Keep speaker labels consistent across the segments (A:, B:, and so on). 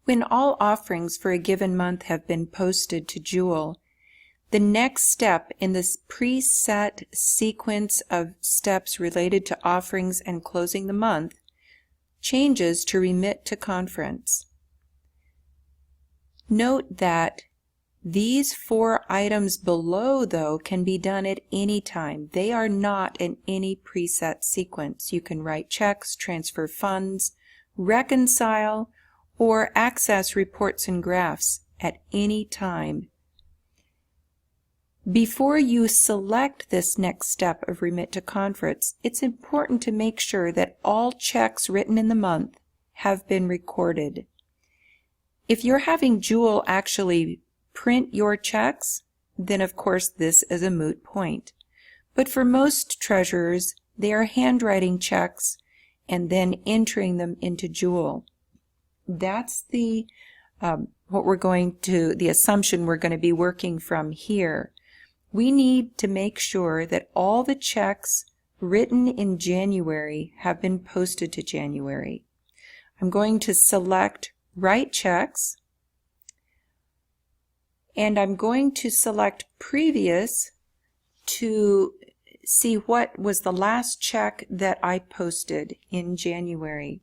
A: When all offerings for a given month have been posted to Jewel, the next step in this preset sequence of steps related to offerings and closing the month changes to Remit to Conference. Note that these 4 items below, though, can be done at any time. They are not in any preset sequence. You can write checks, transfer funds, reconcile, or access reports and graphs at any time. Before you select this next step of Remit to Conference, it's important to make sure that all checks written in the month have been recorded. If you're having Jewel actually print your checks, then of course this is a moot point. But for most treasurers, they are handwriting checks and then entering them into Jewel. That's the assumption we're going to be working from here. We need to make sure that all the checks written in January have been posted to January. I'm going to select Write Checks, and I'm going to select Previous to see what was the last check that I posted in January.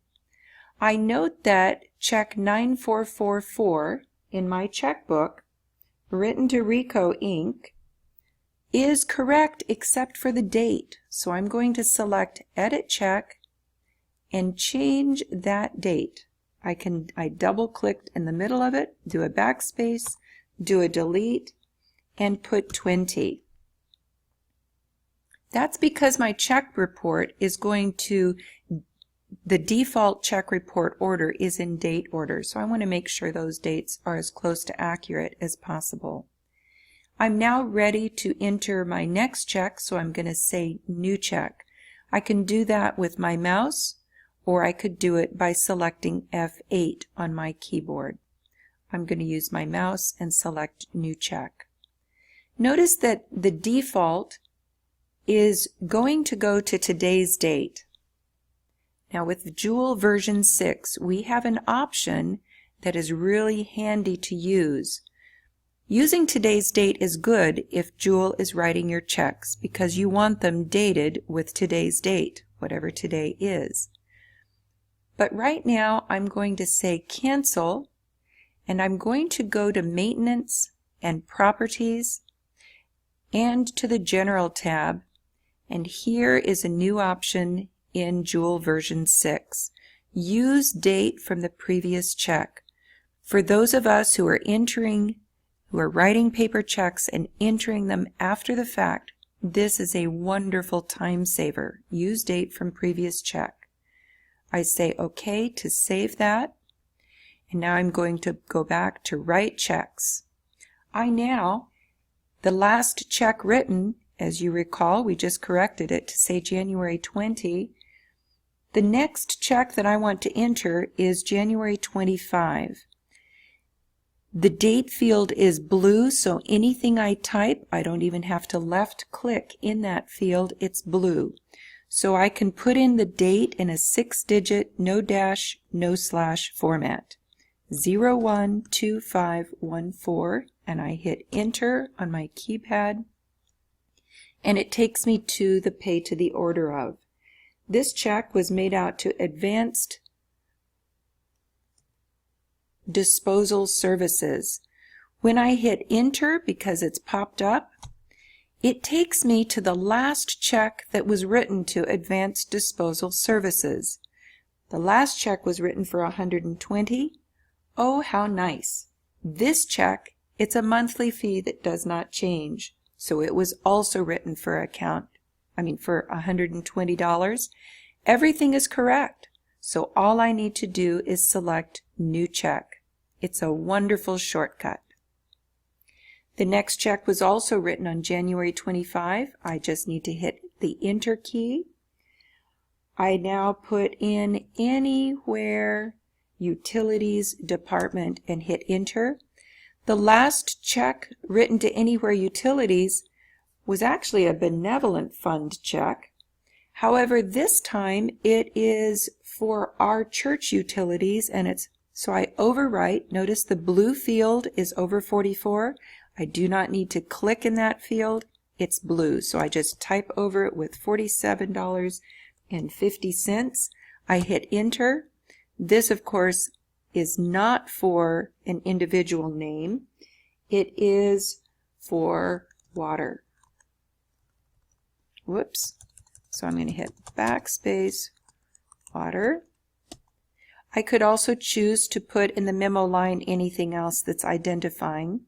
A: I note that check 9444 in my checkbook, written to Rico Inc., is correct except for the date. So I'm going to select Edit Check and change that date. I double-clicked in the middle of it, do a backspace, do a delete, and put 20. That's because my check report is going to, the default check report order is in date order, so I want to make sure those dates are as close to accurate as possible. I'm now ready to enter my next check, so I'm going to say New Check. I can do that with my mouse, or I could do it by selecting F8 on my keyboard. I'm going to use my mouse and select New Check. Notice that the default is going to go to today's date. Now with Jewel version 6, we have an option that is really handy to use. Using today's date is good if Jewel is writing your checks because you want them dated with today's date, whatever today is. But right now I'm going to say Cancel, and I'm going to go to Maintenance and Properties and to the General tab, and here is a new option in Jewel version 6. Use date from the previous check. For those of us who are writing paper checks and entering them after the fact, this is a wonderful time saver. Use date from previous check. I say OK to save that, and now I'm going to go back to Write Checks. The last check written, as you recall, we just corrected it to say January 20. The next check that I want to enter is January 25. The date field is blue, so anything I type, I don't even have to left click in that field, it's blue. So I can put in the date in a 6-digit, no dash, no slash format. 012514, and I hit enter on my keypad, and it takes me to the pay to the order of. This check was made out to Advanced Disposal Services. When I hit enter, because it's popped up, it takes me to the last check that was written to Advanced Disposal Services. The last check was written for $120. Oh, how nice. This check, it's a monthly fee that does not change, so it was also written for for $120. Everything is correct, so all I need to do is select New Check. It's a wonderful shortcut. The next check was also written on January 25. I just need to hit the Enter key. I now put in Anywhere Utilities Department and hit Enter. The last check written to Anywhere Utilities was actually a benevolent fund check. However, this time it is for our church utilities, and it's So I overwrite. Notice the blue field is over 44. I do not need to click in that field. It's blue. So I just type over it with $47.50. I hit enter. This, of course, is not for an individual name. It is for water. Whoops. So I'm going to hit backspace, water. I could also choose to put in the memo line anything else that's identifying.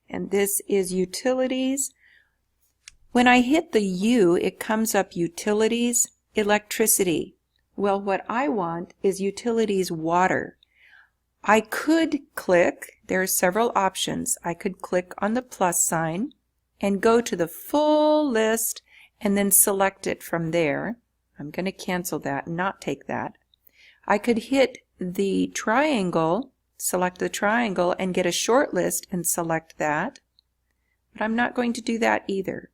A: And this is utilities. When I hit the U, it comes up utilities, electricity. Well, what I want is utilities water. I could click, there are several options. I could click on the plus sign and go to the full list and then select it from there. I'm going to cancel that and not take that. I could hit the triangle, select the triangle, and get a short list and select that. But I'm not going to do that either.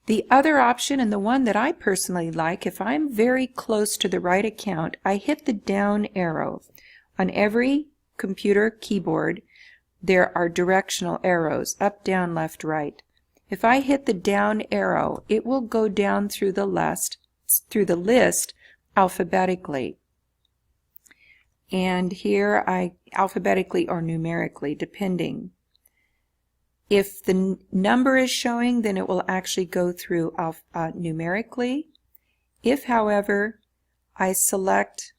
A: The other option, and the one that I personally like, if I'm very close to the right account, I hit the down arrow. On every computer keyboard, there are directional arrows, up, down, left, right. If I hit the down arrow, it will go down through the list alphabetically. And here I alphabetically or numerically, depending. If the number is showing, then it will actually go through numerically. If, however, I select,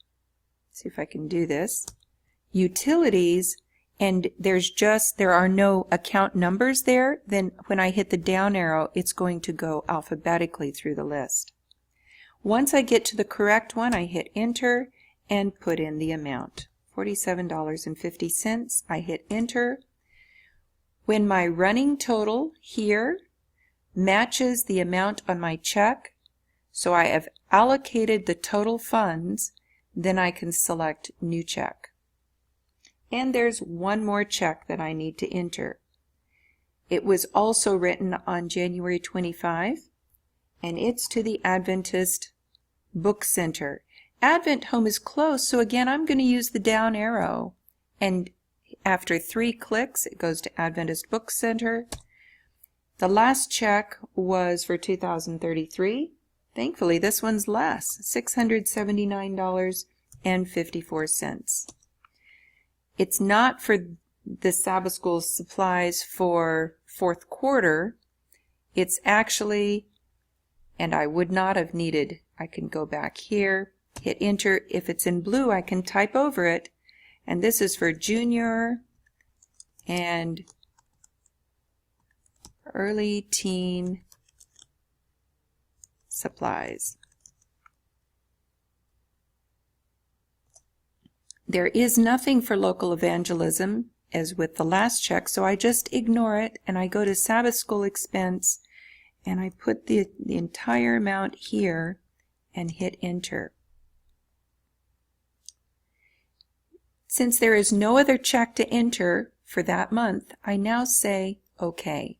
A: see if I can do this, utilities, and there are no account numbers there, then when I hit the down arrow, it's going to go alphabetically through the list. Once I get to the correct one, I hit enter and put in the amount, $47.50. I hit enter. When my running total here matches the amount on my check, so I have allocated the total funds, then I can select new check. And there's one more check that I need to enter. It was also written on January 25, and it's to the Adventist Book Center. Advent Home is closed, so again I'm going to use the down arrow, and after 3 clicks it goes to Adventist Book Center. The last check was for $2,033. Thankfully this one's less, $679.54. It's not for the Sabbath School supplies for 4th quarter. It's actually, and I would not have needed, I can go back here, hit enter. If it's in blue, I can type over it, and this is for junior and early teen supplies. There is nothing for local evangelism as with the last check, so I just ignore it and I go to Sabbath School expense and I put the entire amount here and hit enter. Since there is no other check to enter for that month, I now say OK.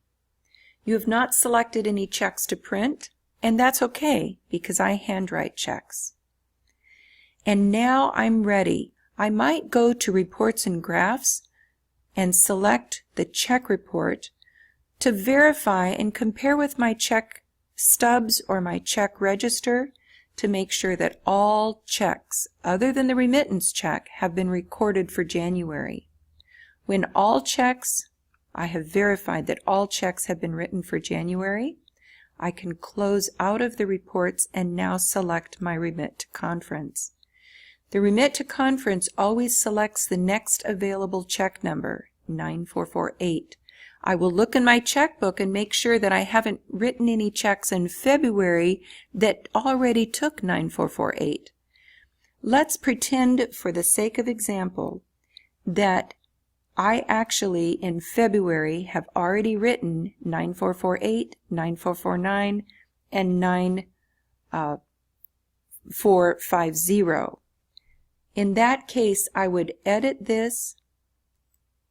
A: You have not selected any checks to print, and that's okay because I handwrite checks. And now I'm ready. I might go to Reports and Graphs and select the check report to verify and compare with my check stubs or my check register to make sure that all checks other than the remittance check have been recorded for January. When all checks, I have verified that all checks have been written for January, I can close out of the reports and now select my Remit to Conference. The Remit to Conference always selects the next available check number, 9448. I will look in my checkbook and make sure that I haven't written any checks in February that already took 9448. Let's pretend, for the sake of example, that I actually in February have already written 9448, 9449, and 9450. In that case, I would edit this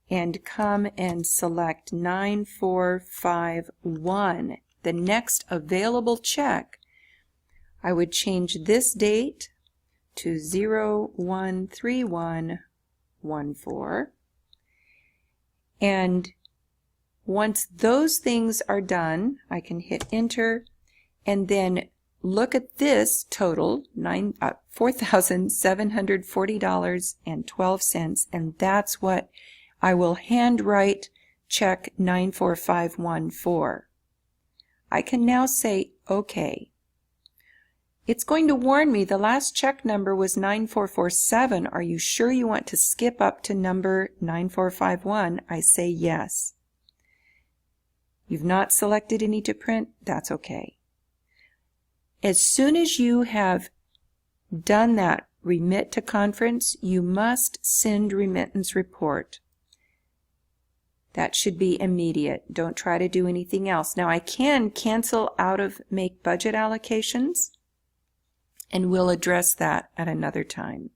A: and come and select 9451, the next available check. I would change this date to 0131 9414. And once those things are done, I can hit enter and then look at this total, $4,740.12, and that's what I will handwrite check 94514 for. I can now say OK. It's going to warn me the last check number was 9447. Are you sure you want to skip up to number 9451? I say yes. You've not selected any to print? That's okay. As soon as you have done that remit to conference, you must send remittance report. That should be immediate. Don't try to do anything else. Now I can cancel out of make budget allocations, and we'll address that at another time.